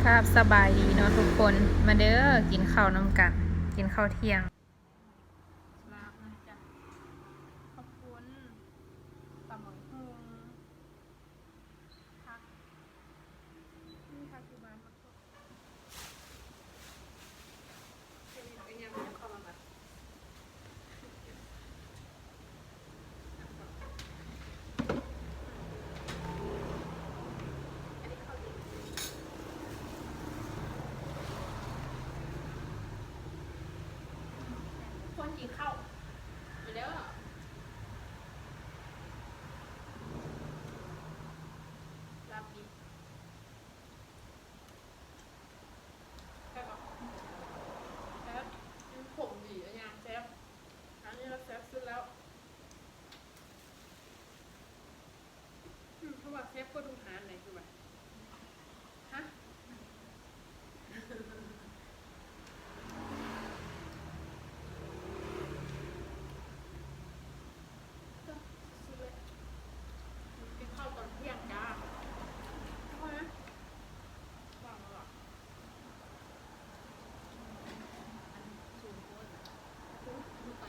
ครับสบายดีเนาะทุกคนมาเด้อกินข้าวนำกันกินข้าวเที่ยงลาบนะจ๊ะขอบคุณตำบักหุ่งผักนี่ผักอยู่บ้านมาคนเดี๋ยวนี้เราก็ยังเข้ามาแบบคนกินข้าวมาเด้อลาบดิบแซ่บปะแซ่บยังขมดีอะยังแซ่บอันนี้เราแซ่บสุดแล้วเพราะว่าแซ่บก็ดูหาไหนคือแบบฮะ สุดเลยกินข้าวตอนเที่ยงจ้าพอนะวางแล้วหรอสูงโคตรดูไป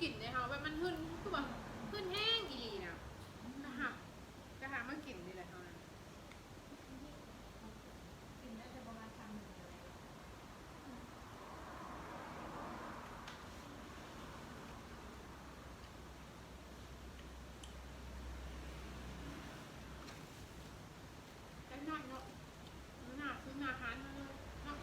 กลิ่นเลยค่ะว่ามันหึ่นคือแบบหึ่นแห้งอีหลีนะกระหามันกลิ่นนี่แหละเท่านั้น กินได้จะประมาณ1,000เลย กันได้เนาะหน้าซื้ออาหารมาเลยเนาะ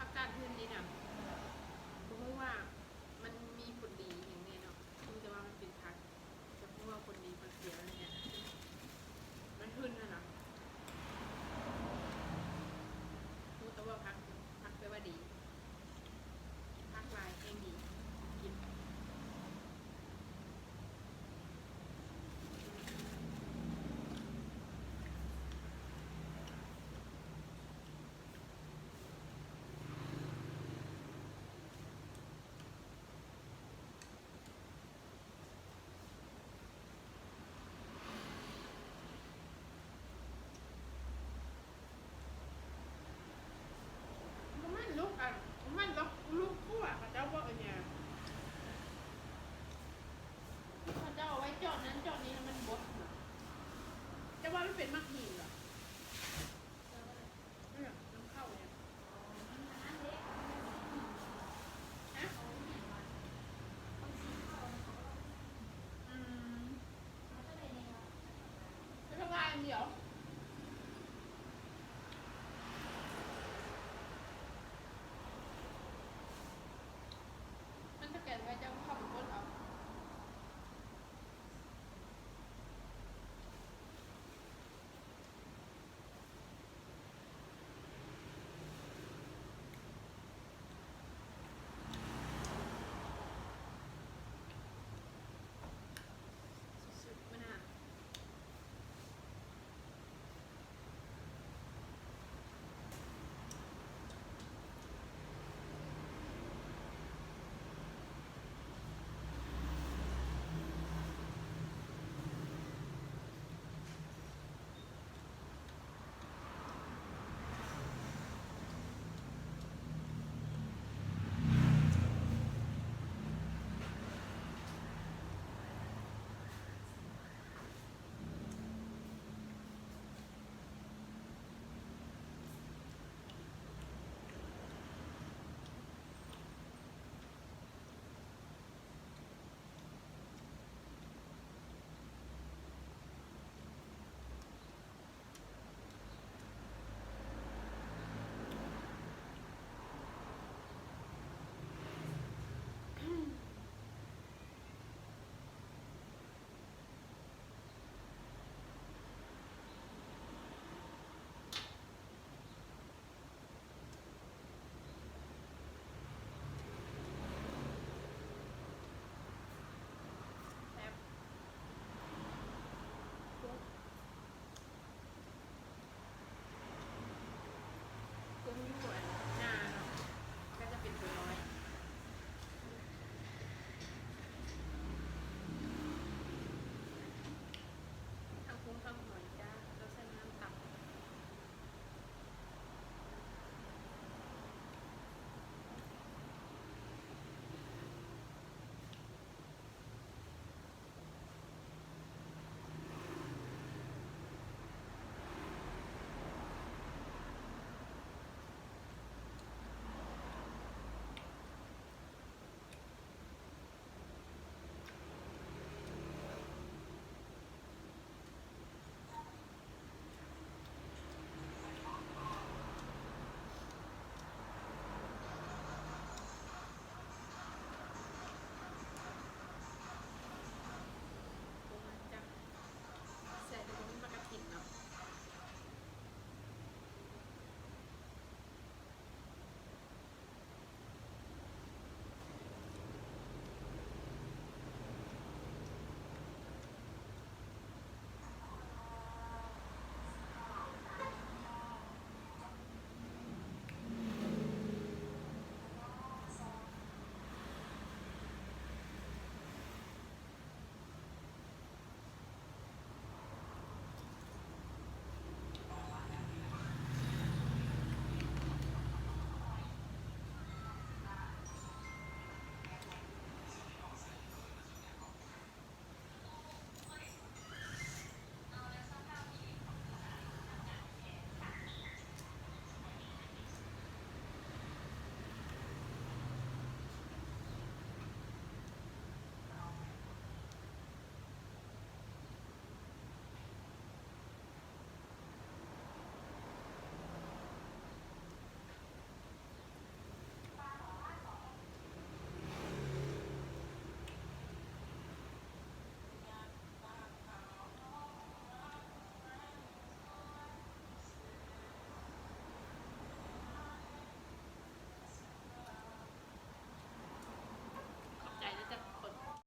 อากาศพื้นนี้เนี่ยเพราะว่ามันมีผลดีอย่างนี้เนาะคือแต่ว่ามันเป็นพักจะพูดว่าผลดีผลเสียอะไรเนี่ยมันพื้นนะเนาะรู้แต่ว่าพักแปลว่าดีพักลายเองดีกิน มันลุกอ่ะมันลุกคู่อ่ะพระเจ้าว่าเนี่ยพระเจ้าเอาไว้จอดนั้นจอดนี้แล้วมันบดเหรอจะว่าไม่เป็นมักหินเหรอเนี่ยน้ำเข้าเนี่ยฮะอืมแล้วก็ลายเดียว